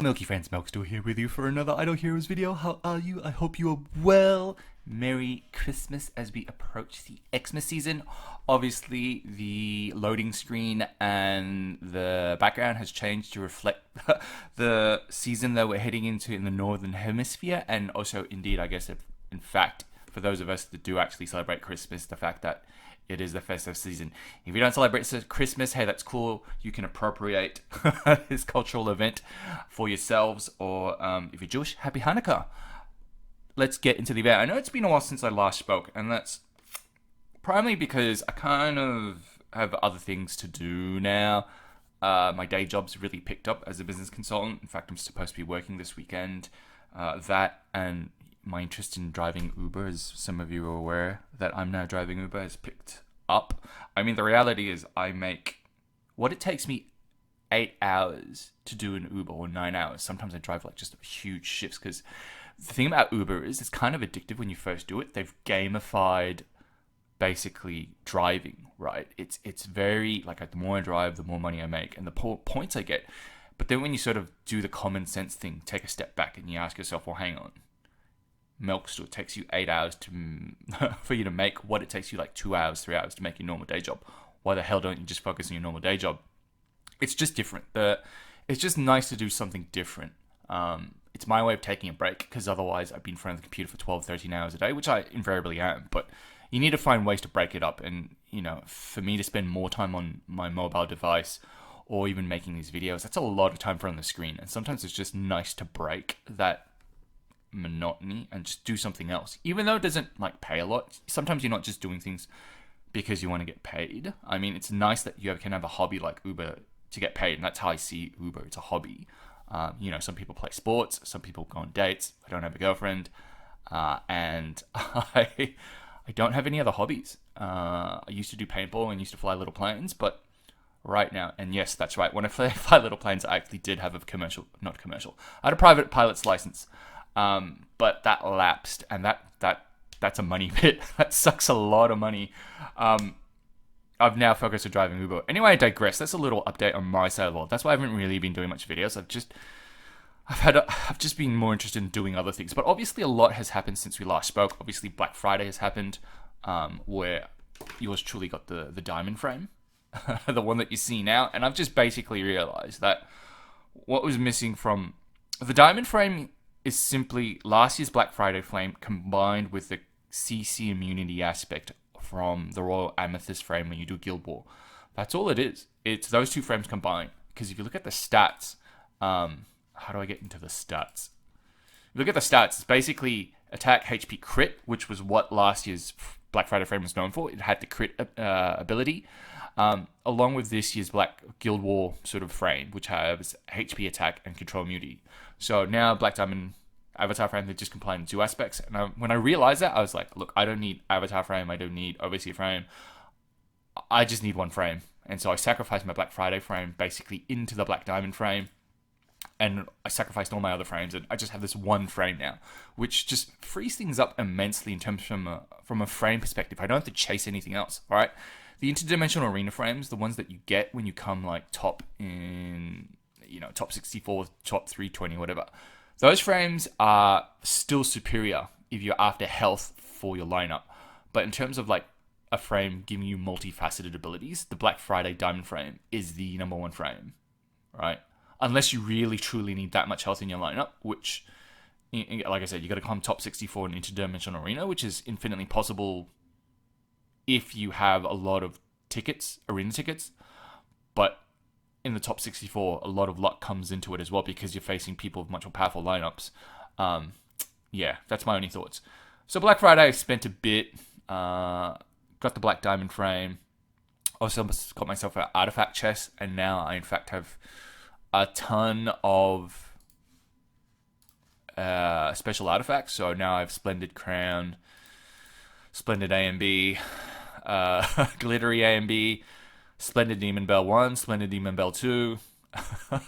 Milky friends, Milkstool here with you for another Idle Heroes video. How are you? I hope you are well. Merry Christmas as we approach the Xmas season. Obviously, the loading screen and the background has changed to reflect the season that we're heading into in the Northern Hemisphere, and also, indeed, I guess, in fact, for those of us that do actually celebrate Christmas, the fact that it is the festive season. If you don't celebrate Christmas, hey, that's cool. You can appropriate this cultural event for yourselves, or if you're Jewish, happy Hanukkah. Let's get into the event. I know it's been a while since I last spoke, and that's primarily because I kind of have other things to do now. My day job's really picked up as a business consultant. In fact, I'm supposed to be working this weekend. That and my interest in driving Uber, as some of you are aware that I'm now driving Uber, has picked up. I mean, the reality is I make what it takes me 8 hours to do an Uber, or 9 hours. Sometimes I drive like just huge shifts, because the thing about Uber is it's kind of addictive when you first do it. They've gamified basically driving, right? It's very like, the more I drive, the more money I make and the points I get. But then when you sort of do the common sense thing, take a step back and you ask yourself, well, hang on. Milk store takes you 8 hours to for you to make what it takes you like 2 hours, 3 hours to make your normal day job. Why the hell don't you just focus on your normal day job? It's just different. It's just nice to do something different. It's my way of taking a break, because otherwise I'd be in front of the computer for 12, 13 hours a day, which I invariably am. But you need to find ways to break it up. And, you know, for me to spend more time on my mobile device or even making these videos, that's a lot of time for on the screen. And sometimes it's just nice to break that monotony and just do something else, even though it doesn't like pay a lot. Sometimes you're not just doing things because you want to get paid. I mean, it's nice that you can have a hobby like Uber to get paid, and that's how I see Uber. It's a hobby. Some people play sports, some people go on dates. I don't have a girlfriend, and I don't have any other hobbies. I used to do paintball and used to fly little planes, but right now, and yes, that's right, when I fly little planes, I actually did have not commercial, I had a private pilot's license. But that lapsed, and that's a money pit. That sucks a lot of money. I've now focused on driving Uber. Anyway, I digress. That's a little update on my side of the world. That's why I haven't really been doing much videos. I've just been more interested in doing other things. But obviously, a lot has happened since we last spoke. Obviously, Black Friday has happened, where yours truly got the diamond frame, the one that you see now. And I've just basically realized that what was missing from the diamond frame is simply last year's Black Friday frame combined with the CC immunity aspect from the Royal Amethyst frame when you do Guild War. That's all it is. It's those two frames combined. Because if you look at the stats, how do I get into the stats? If you look at the stats, it's basically attack, HP, crit, which was what last year's Black Friday frame was known for. It had the crit ability, along with this year's Black Guild War sort of frame, which has HP, attack, and control immunity. So now Black Diamond Avatar frame, they just combine two aspects. And when I realized that, I was like, look, I don't need Avatar frame. I don't need Overseer frame. I just need one frame. And so I sacrificed my Black Friday frame basically into the Black Diamond frame. And I sacrificed all my other frames. And I just have this one frame now, which just frees things up immensely in terms from a frame perspective. I don't have to chase anything else, all right? The interdimensional arena frames, the ones that you get when you come like top in, top 64, top 320, whatever. Those frames are still superior if you're after health for your lineup. But in terms of like a frame giving you multifaceted abilities, the Black Friday Diamond frame is the number one frame, right? Unless you really truly need that much health in your lineup, which, like I said, you got to come top 64 in Interdimensional Arena, which is infinitely possible if you have a lot of tickets, arena tickets. But in the top 64, a lot of luck comes into it as well, because you're facing people with much more powerful lineups. Yeah, that's my only thoughts. So Black Friday, I spent a bit, got the Black Diamond frame, also got myself an artifact chest, and now I in fact have a ton of special artifacts. So now I have Splendid Crown, Splendid A and B, Glittery A and B, Splendid Demon Bell 1, Splendid Demon Bell 2.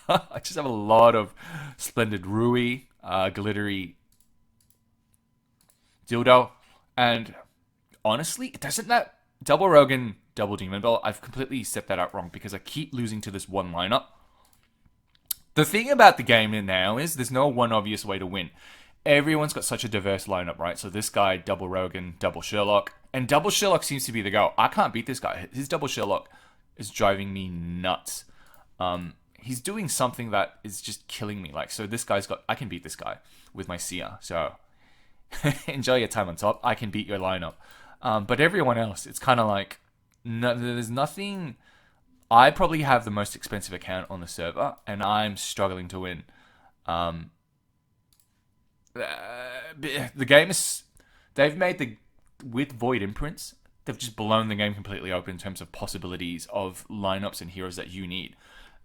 I just have a lot of Splendid Rui, Glittery Dildo. And honestly, doesn't that Double Rogan, Double Demon Bell, I've completely set that up wrong, because I keep losing to this one lineup. The thing about the game now is there's no one obvious way to win. Everyone's got such a diverse lineup, right? So this guy, double Rogan, double Sherlock. And double Sherlock seems to be the go. I can't beat this guy. His double Sherlock is driving me nuts. He's doing something that is just killing me. Like, so this guy's got... I can beat this guy with my Seer. So enjoy your time on top. I can beat your lineup. But everyone else, it's kind of like... No, there's nothing... I probably have the most expensive account on the server, and I'm struggling to win. The game is... They've made the... With Void Imprints, they've just blown the game completely open in terms of possibilities of lineups and heroes that you need.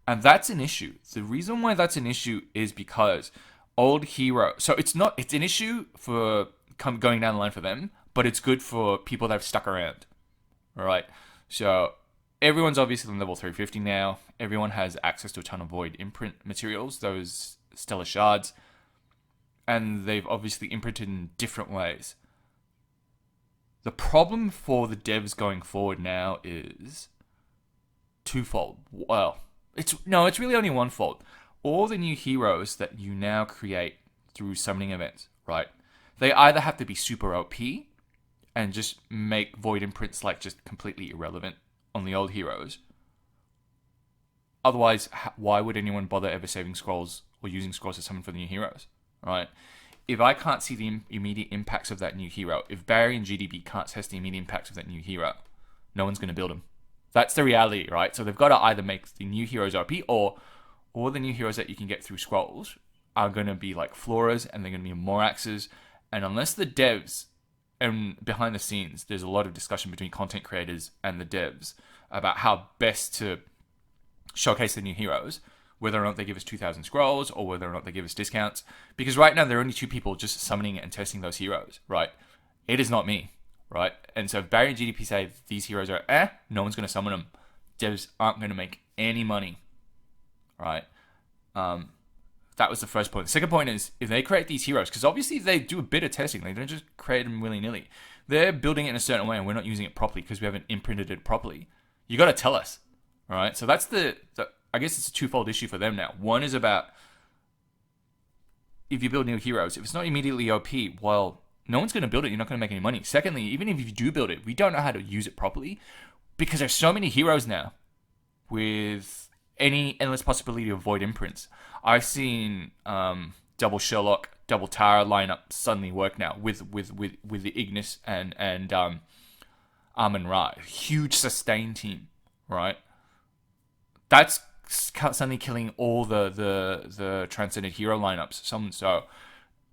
And that's an issue. The reason why that's an issue is because old hero... So it's not... It's an issue for going down the line for them, but it's good for people that have stuck around. Alright? So... Everyone's obviously on level 350 now. Everyone has access to a ton of Void imprint materials, those Stellar Shards. And they've obviously imprinted in different ways. The problem for the devs going forward now is twofold. Well, it's really only onefold. All the new heroes that you now create through summoning events, right? They either have to be super OP and just make Void imprints like just completely irrelevant on the old heroes. Otherwise, why would anyone bother ever saving scrolls or using scrolls to summon for the new heroes, right? If I can't see the immediate impacts of that new hero, if Barry and GDB can't test the immediate impacts of that new hero, no one's going to build them. That's the reality, right? So they've got to either make the new heroes OP, or all the new heroes that you can get through scrolls are going to be like Floras, and they're going to be Moraxes. And unless the devs... And behind the scenes, there's a lot of discussion between content creators and the devs about how best to showcase the new heroes, whether or not they give us 2,000 scrolls or whether or not they give us discounts. Because right now, there are only 2 people just summoning and testing those heroes, right? It is not me, right? And so if Barry and GDP say these heroes are no one's going to summon them. Devs aren't going to make any money, right? That was the first point. The second point is, if they create these heroes, because obviously they do a bit of testing, they don't just create them willy-nilly. They're building it in a certain way and we're not using it properly because we haven't imprinted it properly. You got to tell us, all right? So that's the I guess it's a twofold issue for them now. One is about, if you build new heroes, if it's not immediately OP, well, no one's going to build it, you're not going to make any money. Secondly, even if you do build it, we don't know how to use it properly because there's so many heroes now with any endless possibility of Void imprints. I've seen double Sherlock, double Tara lineup suddenly work now with the Ignis and Amun Ra. Huge sustain team, right? That's suddenly killing all the Transcendent hero lineups. So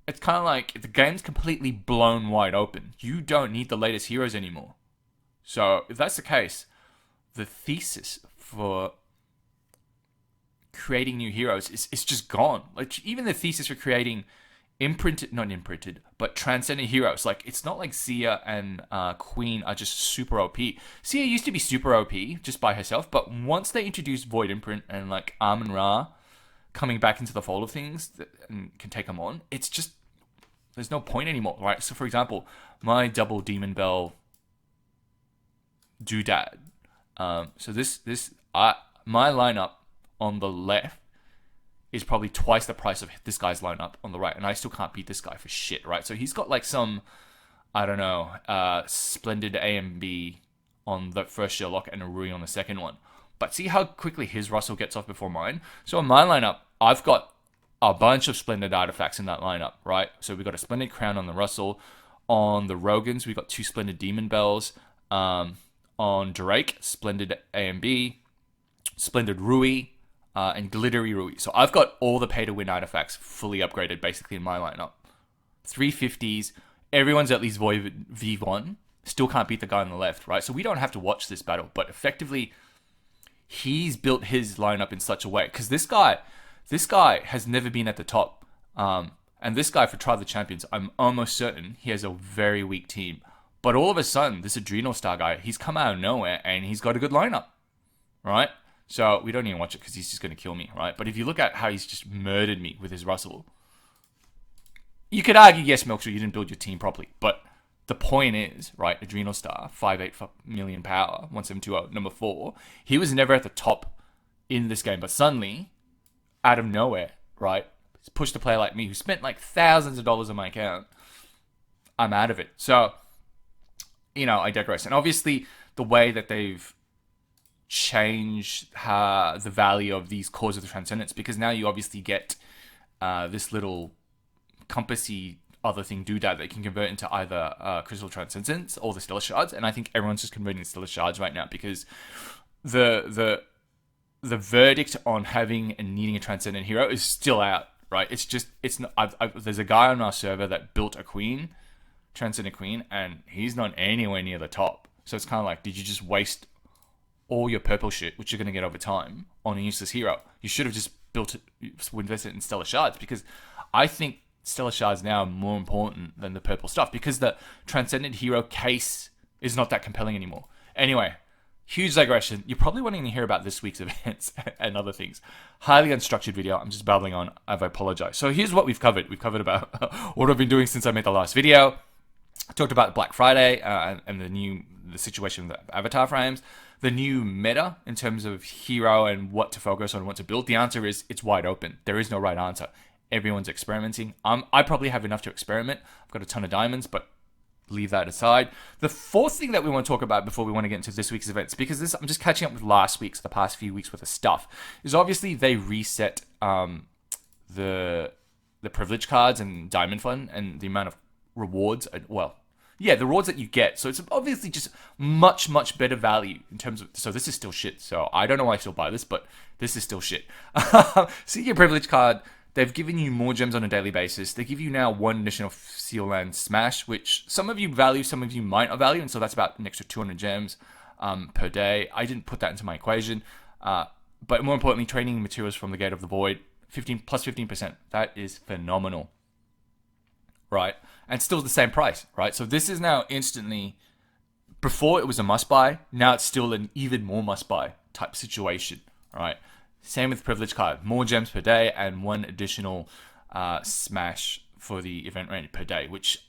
it's kind of like the game's completely blown wide open. You don't need the latest heroes anymore. So if that's the case, the thesis for creating new heroes is just gone. Like, even the thesis for creating not imprinted, but transcendent heroes. Like, it's not like Seer and Queen are just super OP. Seer used to be super OP just by herself, but once they introduced Void imprint and like Amun Ra coming back into the fold of things and can take them on, it's just, there's no point anymore, right? So for example, my double Demon Bell Doodad. My lineup on the left is probably twice the price of this guy's lineup on the right, and I still can't beat this guy for shit, right? So he's got like some, I don't know, Splendid A and B on the first Sherlock and a Rui on the second one. But see how quickly his Russell gets off before mine? So in my lineup, I've got a bunch of Splendid artifacts in that lineup, right? So we've got a Splendid Crown on the Russell. On the Rogans, we've got 2 Splendid Demon Bells. On Drake, Splendid A and B, Splendid Rui, and Glittery Rui. So I've got all the pay-to-win artifacts fully upgraded, basically, in my lineup. 350s, everyone's at least Void V1, still can't beat the guy on the left, right? So we don't have to watch this battle, but effectively, he's built his lineup in such a way. Because this guy has never been at the top. And this guy, for Trial of the Champions, I'm almost certain he has a very weak team. But all of a sudden, this Adrenal Star guy, he's come out of nowhere, and he's got a good lineup, right? So we don't even watch it because he's just going to kill me, right? But if you look at how he's just murdered me with his Russell, you could argue, yes, Milkshire, you didn't build your team properly. But the point is, right, Adrenal Star, 5'8 million power, 1720, number 4. He was never at the top in this game. But suddenly, out of nowhere, right? Pushed a player like me who spent like thousands of dollars on my account. I'm out of it. So, I digress. And obviously, the way that they've changed the value of these cores of the Transcendence, because now you obviously get this little compassy other thing doodad that can convert into either Crystal Transcendence or the Stellar Shards. And I think everyone's just converting to Stellar Shards right now because the verdict on having and needing a Transcendent hero is still out, right? It's not. There's a guy on our server that built a queen, Transcendent Queen, and he's not anywhere near the top. So it's kind of like, did you just waste all your purple shit, which you're going to get over time, on a useless hero? You should have just invested in Stellar Shards, because I think Stellar Shards now are more important than the purple stuff, because the Transcendent hero case is not that compelling anymore. Anyway, huge digression. You're probably wanting to hear about this week's events and other things. Highly unstructured video. I'm just babbling on. I apologize. So here's what we've covered. We've covered about what I've been doing since I made the last video. I talked about Black Friday and the situation with the avatar frames, the new meta in terms of hero and what to focus on, what to build. The answer is it's wide open. There is no right answer. Everyone's experimenting. I probably have enough to experiment. I've got a ton of diamonds, but leave that aside. The fourth thing that we want to talk about before we want to get into this week's events, because I'm just catching up with last week's, the past few weeks worth of stuff, is obviously they reset the privilege cards and diamond fund and the amount of rewards. The rewards that you get. So it's obviously just much, much better value in terms of... So this is still shit. So I don't know why I still buy this, but this is still shit. See your privilege card. They've given you more gems on a daily basis. They give you now one additional Seal Land Smash, which some of you value, some of you might not value. And so that's about an extra 200 gems per day. I didn't put that into my equation. But more importantly, training materials from the Gate of the Void, 15%. That is phenomenal. Right? And still the same price, right? So this is now instantly... Before it was a must-buy. Now it's still an even more must-buy type situation, right? Same with privilege card. More gems per day and one additional smash for the event rate per day, which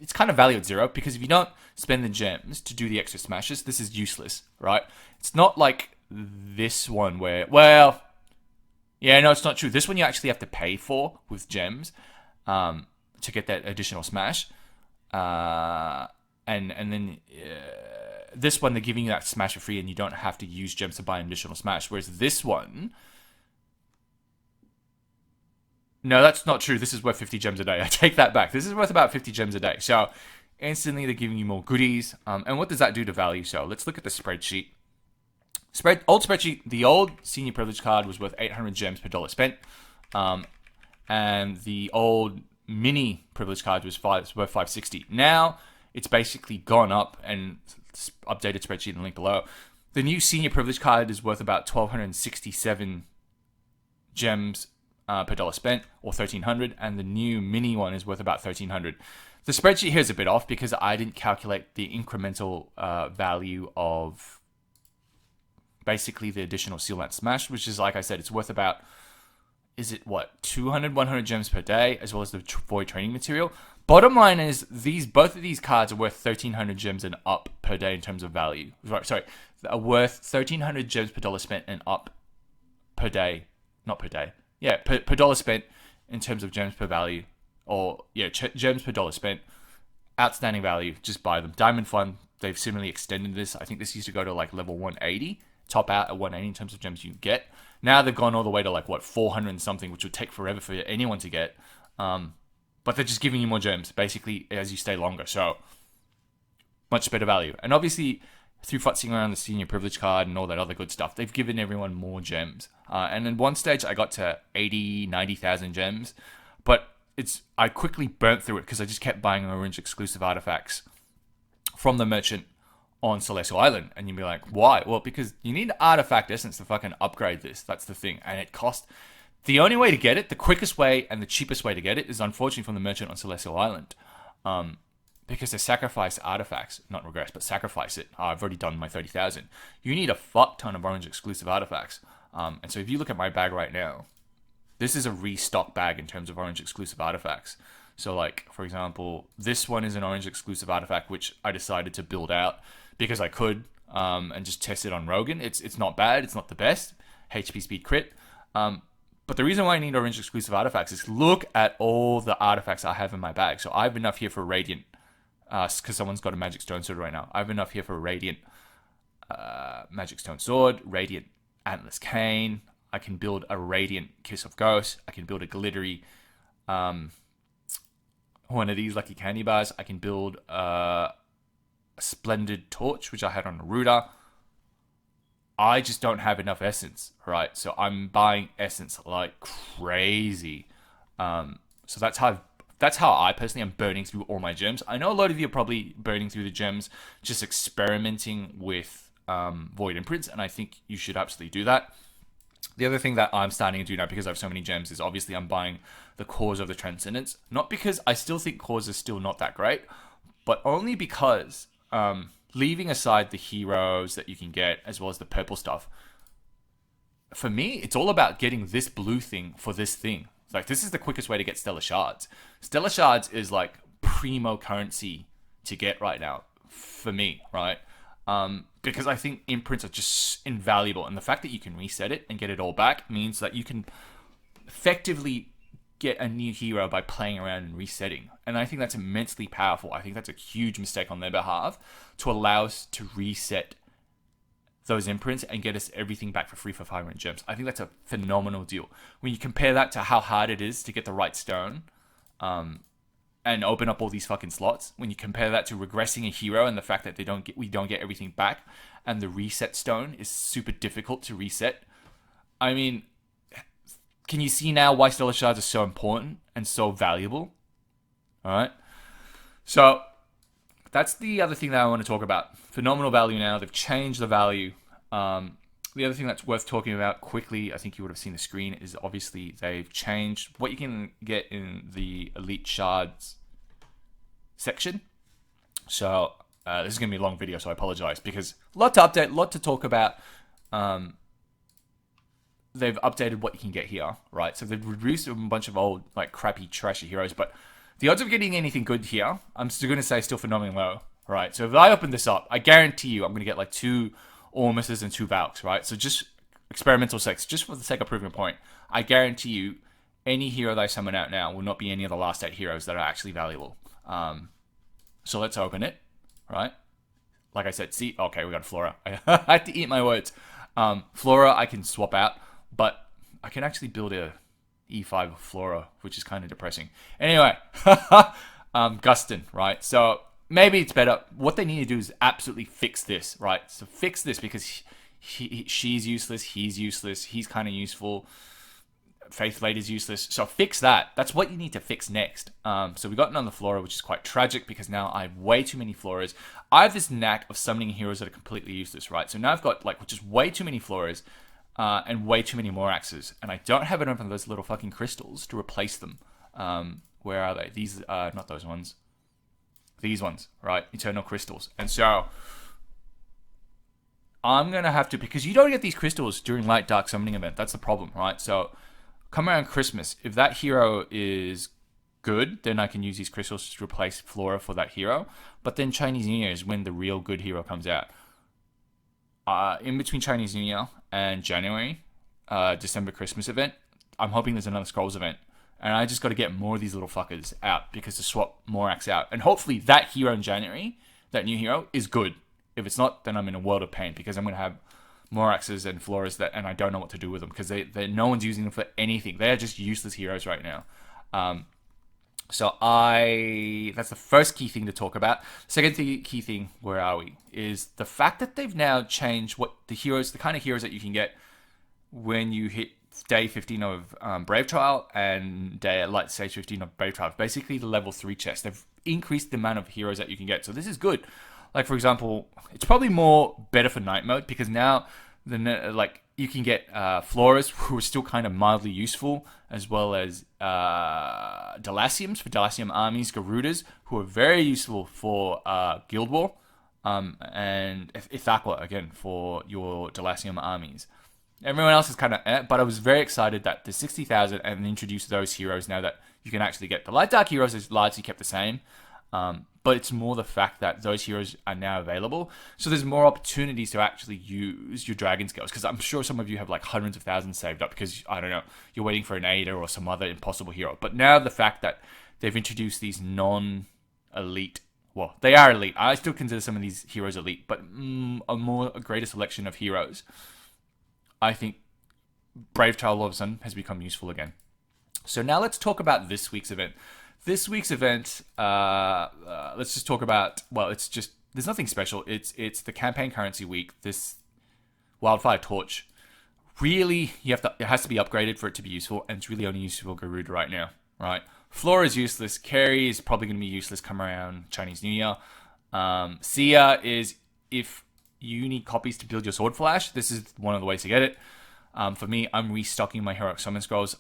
it's kind of value at zero, because if you don't spend the gems to do the extra smashes, this is useless, right? It's not like this one where, it's not true. This one you actually have to pay for with gems to get that additional smash. And then... this one, they're giving you that smash for free and you don't have to use gems to buy an additional smash. Whereas this one... No, that's not true. This is worth 50 gems a day. I take that back. This is worth about 50 gems a day. So, instantly they're giving you more goodies. And what does that do to value? So, let's look at the spreadsheet. Old spreadsheet, the old senior privilege card was worth 800 gems per dollar spent. And the old mini privilege card was worth 560. Now, it's basically gone up, and updated spreadsheet in the link below. The new senior privilege card is worth about 1,267 gems per dollar spent, or 1,300, and the new mini one is worth about 1,300. The spreadsheet here is a bit off because I didn't calculate the incremental value of basically the additional Seal Land Smash, which is, like I said, it's worth about, 200, 100 gems per day, as well as the Void training material. Bottom line is, both of these cards are worth 1,300 gems and up per day in terms of value. Sorry, are worth 1,300 gems per dollar spent and up per day. Not per day. Yeah, per dollar spent in terms of gems per value. Gems per dollar spent. Outstanding value. Just buy them. Diamond Fund, they've similarly extended this. I think this used to go to like level 180. Top out at 180 in terms of gems you get. Now they've gone all the way to 400 and something, which would take forever for anyone to get. But they're just giving you more gems, basically, as you stay longer. So, much better value. And obviously, through futzing around the senior privilege card and all that other good stuff, they've given everyone more gems. And in one stage, I got to 80, 90,000 gems. But I quickly burnt through it because I just kept buying orange exclusive artifacts from the merchant on Celestial Island. And you'd be like, why? Well, because you need artifact essence to fucking upgrade this. That's the thing. And it cost... The only way to get it, the quickest way and the cheapest way to get it, is unfortunately from the merchant on Celestial Island. Because they sacrifice artifacts, not regress, but sacrifice it. I've already done my 30,000. You need a fuck ton of orange exclusive artifacts. And so if you look at my bag right now, this is a restock bag in terms of orange exclusive artifacts. So for example, this one is an orange exclusive artifact, which I decided to build out because I could, and just test it on Rogan. It's not bad. It's not the best. HP speed crit. But the reason why I need orange exclusive artifacts is look at all the artifacts I have in my bag. So I have enough here for Radiant, because someone's got a Magic Stone Sword right now. I have enough here for Radiant Magic Stone Sword, Radiant Antler's Cane. I can build a Radiant Kiss of Ghost. I can build a glittery one of these lucky candy bars. I can build a Splendid Torch, which I had on Naruto. I just don't have enough essence, right? So I'm buying essence like crazy. So that's how I personally am burning through all my gems. I know a lot of you are probably burning through the gems, just experimenting with Void Imprints, and I think you should absolutely do that. The other thing that I'm starting to do now, because I have so many gems, is obviously I'm buying the cores of the Transcendence. Not because I still think cores is still not that great, but only because leaving aside the heroes that you can get, as well as the purple stuff, for me, it's all about getting this blue thing for this thing. Like, this is the quickest way to get Stellar Shards. Stellar Shards is like primo currency to get right now, for me, right? Because I think imprints are just invaluable. And the fact that you can reset it and get it all back means that you can effectively get a new hero by playing around and resetting. And I think that's immensely powerful. I think that's a huge mistake on their behalf to allow us to reset those imprints and get us everything back for free for 500 gems. I think that's a phenomenal deal. When you compare that to how hard it is to get the right stone, and open up all these fucking slots, when you compare that to regressing a hero and the fact that we don't get everything back, and the reset stone is super difficult to reset. I mean, can you see now why Stellar Shards are so important and so valuable? All right. So that's the other thing that I want to talk about. Phenomenal value now. They've changed the value. The other thing that's worth talking about quickly, I think you would have seen the screen, is obviously they've changed what you can get in the Elite Shards section. So this is going to be a long video, so I apologize, because a lot to update, a lot to talk about. They've updated what you can get here, right? So they've reduced a bunch of old, like, crappy, trashy heroes, but the odds of getting anything good here, I'm still going to say still phenomenally low, right? So if I open this up, I guarantee you I'm going to get like 2 Ormuses and 2 Valks, right? So just experimental sex, just for the sake of proving a point, I guarantee you any hero that I summon out now will not be any of the last 8 heroes that are actually valuable. So let's open it, right? Like I said, see, okay, we got Flora. I had to eat my words. Flora I can swap out, but I can actually build a E5 Flora, which is kind of depressing. Anyway, Gustin, right? So maybe it's better. What they need to do is absolutely fix this, right? So fix this, because she's useless, he's useless, he's kind of useful, Faith Blade is useless. So fix that. That's what you need to fix next. So we got another Flora, which is quite tragic, because now I have way too many Floras. I have this knack of summoning heroes that are completely useless, right? So now I've got like just way too many Floras and way too many Moraxes, and I don't have enough of those little fucking crystals to replace them. Where are they? These are not those ones. These ones, right? Eternal crystals. And so I'm going to have to, because you don't get these crystals during Light Dark Summoning event. That's the problem, right? So come around Christmas, if that hero is good, then I can use these crystals to replace Flora for that hero. But then Chinese New Year is when the real good hero comes out. In between Chinese New Year and January, December Christmas event, I'm hoping there's another Scrolls event. And I just got to get more of these little fuckers out, because to swap Morax out. And hopefully that hero in January, that new hero, is good. If it's not, then I'm in a world of pain, because I'm going to have Moraxes and Floras and I don't know what to do with them, because no one's using them for anything. They are just useless heroes right now. That's the first key thing to talk about. Second key thing, where are we, is the fact that they've now changed what the kind of heroes that you can get when you hit day 15 of Brave Trial and stage 15 of Brave Trial. Basically the level 3 chest. They've increased the amount of heroes that you can get. So this is good. Like, for example, it's probably better for night mode, because now you can get Floras who are still kind of mildly useful, as well as Delaciums for Delacium armies, Garudas who are very useful for Guild War, and Ithaqua again for your Delacium armies. Everyone else is kind of but I was very excited that the 60,000 and introduced those heroes now that you can actually get. The Light Dark heroes is largely kept the same. But it's more the fact that those heroes are now available. So there's more opportunities to actually use your dragon skills. Because I'm sure some of you have like hundreds of thousands saved up because, I don't know, you're waiting for an Ada or some other impossible hero. But now the fact that they've introduced these non-elite, well, they are elite. I still consider some of these heroes elite, but a greater selection of heroes. I think Brave Child all of a sudden has become useful again. So now let's talk about this week's event. This week's event, let's just talk about, well, it's just, there's nothing special. It's the campaign currency week. This Wildfire Torch, really, it has to be upgraded for it to be useful, and it's really only useful for Garuda right now, right? Flora is useless. Carry is probably going to be useless come around Chinese New Year. Sia is, if you need copies to build your Sword Flash, this is one of the ways to get it. For me, I'm restocking my Heroic Summon Scrolls.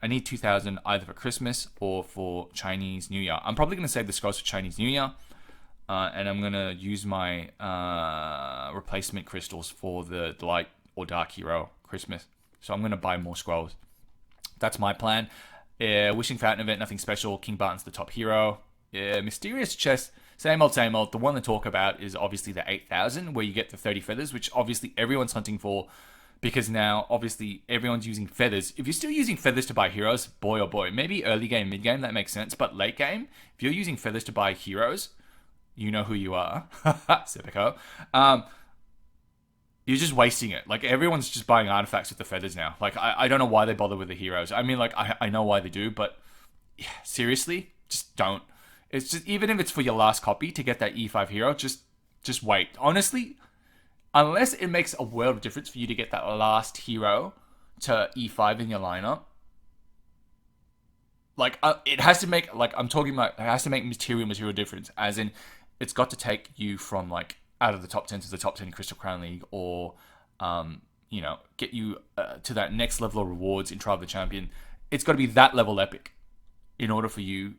I need 2,000 either for Christmas or for Chinese New Year. I'm probably going to save the scrolls for Chinese New Year. And I'm going to use my replacement crystals for the Light or Dark Hero Christmas. So I'm going to buy more scrolls. That's my plan. Wishing Fountain event, nothing special. King Barton's the top hero. Mysterious Chest, same old, same old. The one to talk about is obviously the 8,000, where you get the 30 feathers, which obviously everyone's hunting for. Because now, obviously, everyone's using feathers. If you're still using feathers to buy heroes, boy oh boy, maybe early game, mid game, that makes sense. But late game, if you're using feathers to buy heroes, you know who you are. Sepiko. You're just wasting it. Like, everyone's just buying artifacts with the feathers now. Like, I don't know why they bother with the heroes. I mean, like, I know why they do, but yeah, seriously, just don't. It's just, even if it's for your last copy to get that E5 hero, just wait. Honestly, unless it makes a world of difference for you to get that last hero to E5 in your lineup, like, it has to make, like, I'm talking about, it has to make material difference, as in, it's got to take you from, like, out of the top 10 to the top 10 Crystal Crown League, or, you know, get you to that next level of rewards in Trial of the Champion. It's got to be that level epic in order for you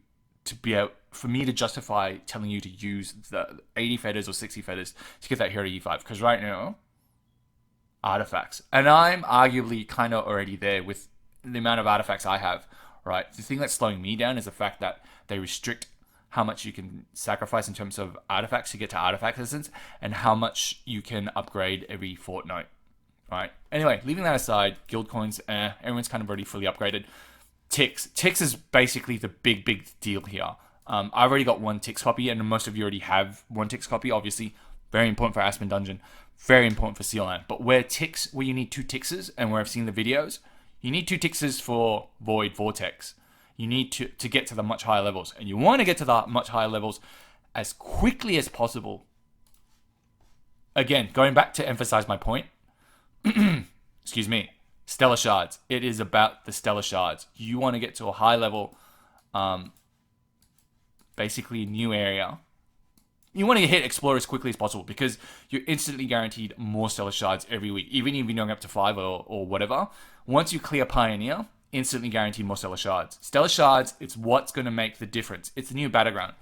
to be able, for me to justify telling you to use the 80 feathers or 60 feathers to get that hero to E5. Because right now, artifacts. And I'm arguably kind of already there with the amount of artifacts I have, right? The thing that's slowing me down is the fact that they restrict how much you can sacrifice in terms of artifacts to get to artifact essence, and how much you can upgrade every fortnight, right? Anyway, leaving that aside, guild coins, everyone's kind of already fully upgraded. Ticks is basically the big deal here. I've already got one Ticks copy, and most of you already have one Ticks copy. Obviously, very important for Aspen Dungeon, very important for Sealand. But where you need 2 Tickses, and where I've seen the videos, you need 2 Tickses for Void Vortex. You need to get to the much higher levels, and you want to get to the much higher levels as quickly as possible. Again, going back to emphasize my point, excuse me, Stellar Shards. It is about the Stellar Shards. You want to get to a high level, basically a new area. You want to hit Explore as quickly as possible, because you're instantly guaranteed more Stellar Shards every week, even if you're going up to 5 or whatever. Once you clear Pioneer, instantly guaranteed more Stellar Shards. Stellar Shards, it's what's going to make the difference. It's the new battleground.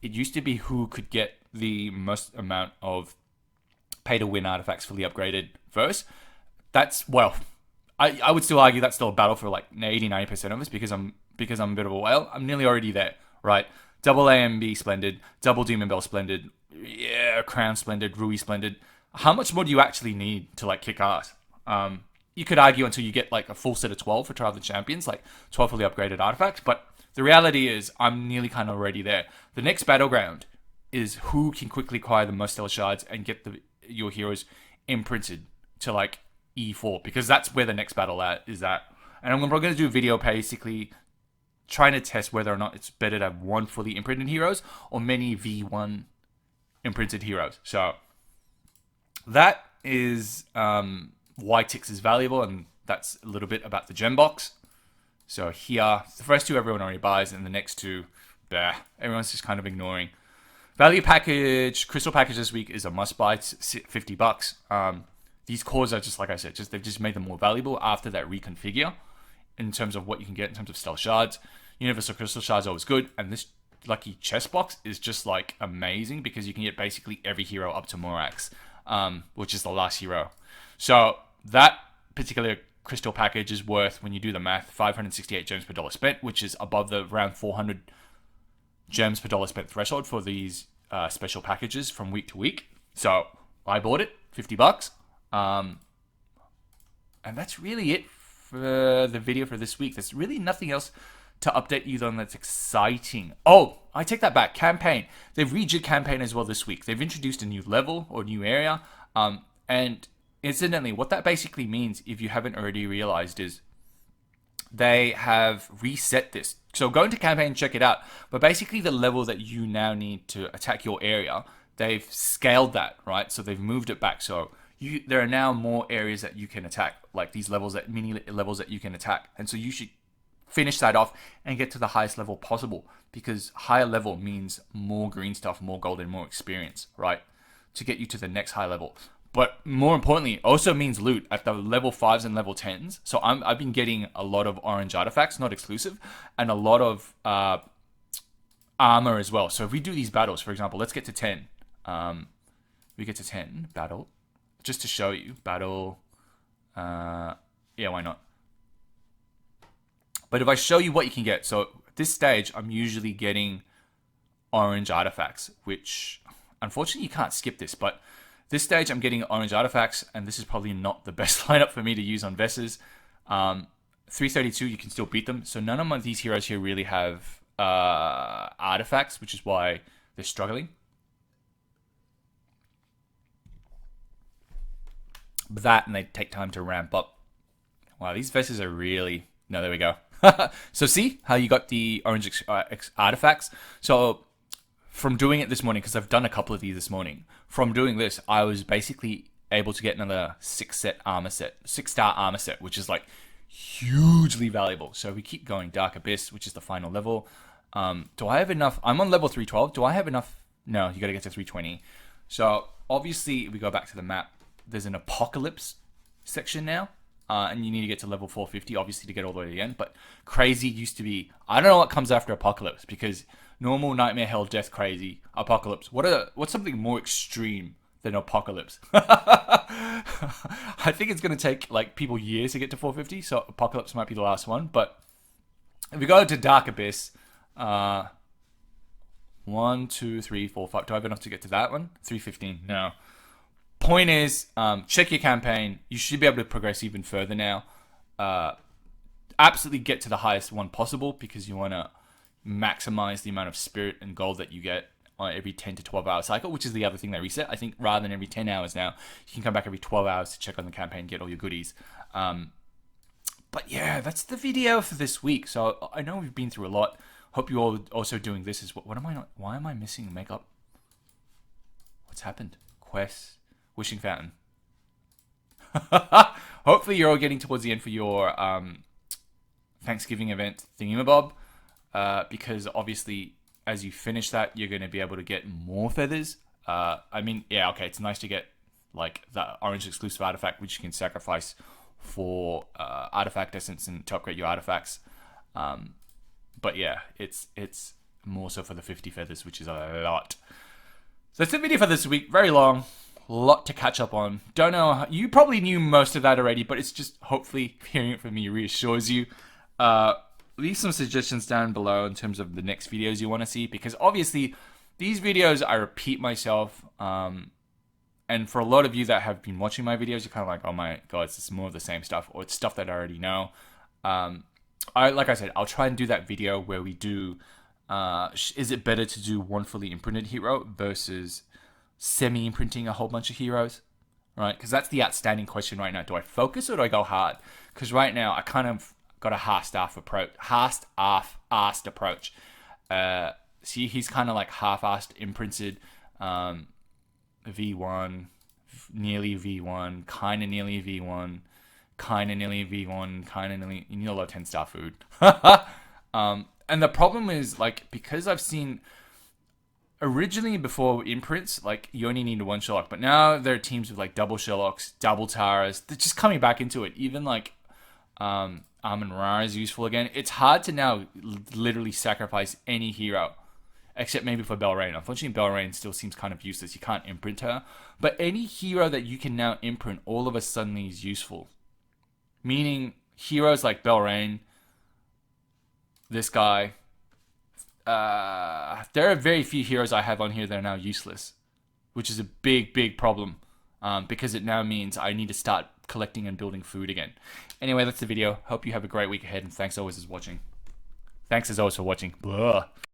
It used to be who could get the most amount of pay-to-win artifacts fully upgraded first. That's, well, I would still argue that's still a battle for like 80-90% of us, because I'm a bit of a whale. I'm nearly already there, right? Double AMB Splendid, double Demon Bell Splendid, yeah, Crown Splendid, Rui Splendid. How much more do you actually need to like kick ass? You could argue until you get like a full set of 12 for Trial of the Champions, like 12 fully upgraded artifacts, but the reality is I'm nearly kind of already there. The next battleground is who can quickly acquire the most Stellar Shards and get your heroes imprinted to like E4, because that's where the next battle is at. And I'm probably going to do a video basically trying to test whether or not it's better to have one fully imprinted heroes or many V1 imprinted heroes. So that is why Ticks is valuable, and that's a little bit about the gem box. So here, the first 2 everyone already buys, and the next 2, everyone's just kind of ignoring. Value package, crystal package this week is a must buy. It's $50. These cores are just, like I said, they've just made them more valuable after that reconfigure in terms of what you can get in terms of Stellar Shards. Universal Crystal Shards are always good, and this lucky chest box is just like amazing, because you can get basically every hero up to Morax, which is the last hero. So that particular crystal package is worth, when you do the math, 568 gems per dollar spent, which is above the around 400 gems per dollar spent threshold for these special packages from week to week. So I bought it, $50. And that's really it for the video for this week. There's really nothing else to update you on that's exciting. Oh, I take that back. Campaign. They've rejigged campaign as well this week. They've introduced a new level or new area. And incidentally, what that basically means, if you haven't already realized, is they have reset this. So go into campaign, check it out. But basically the level that you now need to attack your area, they've scaled that, right? So they've moved it back. So there are now more areas that you can attack, like these levels, that mini levels that you can attack. And so you should finish that off and get to the highest level possible, because higher level means more green stuff, more gold, and more experience, right? To get you to the next high level. But more importantly, it also means loot at the level 5s and level 10s. So I've been getting a lot of orange artifacts, not exclusive, and a lot of armor as well. So if we do these battles, for example, let's get to 10. We get to 10, battle. Just to show you, battle. Yeah, why not? But if I show you what you can get, so at this stage, I'm usually getting orange artifacts, which unfortunately you can't skip this, but this stage I'm getting orange artifacts, and this is probably not the best lineup for me to use on Vesses. 332, you can still beat them. So none of these heroes here really have artifacts, which is why they're struggling. But that, and they take time to ramp up. Wow, these Vesses are really... No, there we go. So see how you got the orange artifacts? So from doing it this morning, because I've done a couple of these this morning, from doing this, I was basically able to get another 6-star armor set, which is like hugely valuable. So we keep going. Dark Abyss, which is the final level. Do I have enough? I'm on level 312. Do I have enough? No, you got to get to 320. So obviously, if we go back to the map, there's an Apocalypse section now. And you need to get to level 450, obviously, to get all the way to the end. But Crazy used to be... I don't know what comes after Apocalypse, because normal, Nightmare, Hell, Death, Crazy, Apocalypse. What's something more extreme than Apocalypse? I think it's going to take like people years to get to 450, so Apocalypse might be the last one. But if we go to Dark Abyss, 1, 2, 3, 4, 5. Do I have enough to get to that one? 315. No. Point is, check your campaign. You should be able to progress even further now. Absolutely get to the highest one possible, because you want to maximize the amount of spirit and gold that you get on every 10 to 12 hour cycle, which is the other thing they reset. I think rather than every 10 hours now, you can come back every 12 hours to check on the campaign, get all your goodies. But yeah, that's the video for this week. So I know we've been through a lot. Hope you all also doing this as well. Why am I missing makeup? What's happened? Quest. Wishing Fountain. Hopefully you're all getting towards the end for your Thanksgiving event thingamabob, because obviously as you finish that, you're going to be able to get more feathers. I mean, yeah, okay, it's nice to get like the orange exclusive artifact, which you can sacrifice for artifact essence and to upgrade your artifacts. But yeah, it's more so for the 50 feathers, which is a lot. So that's the video for this week. Very long. Lot to catch up on. Don't know. You probably knew most of that already, but it's just hopefully hearing it from me reassures you. Leave some suggestions down below in terms of the next videos you want to see, because obviously these videos, I repeat myself. And for a lot of you that have been watching my videos, you're kind of like, oh my god, it's just more of the same stuff, or it's stuff that I already know. Like I said, I'll try and do that video where we do, is it better to do one fully imprinted hero versus semi-imprinting a whole bunch of heroes, right? Because that's the outstanding question right now. Do I focus or do I go hard? Because right now I kind of got a half-assed approach. See, he's kind of like half-assed imprinted, V1, nearly V1, kind of nearly V1, kind of nearly V1, kind of nearly... You need a lot of 10-star food. And the problem is, like, because I've seen... Originally, before imprints, like, you only need one Sherlock, but now there are teams with, like, double Sherlocks, double Taras. They're just coming back into it. Even, like, Amun-Ra is useful again. It's hard to now literally sacrifice any hero, except maybe for Belrain. Unfortunately, Belrain still seems kind of useless. You can't imprint her. But any hero that you can now imprint all of a sudden is useful. Meaning, heroes like Belrain, this guy, there are very few heroes I have on here that are now useless, which is a big problem, because it now means I need to start collecting and building food again. Anyway, that's the video. Hope you have a great week ahead, and thanks as always for watching. Blah.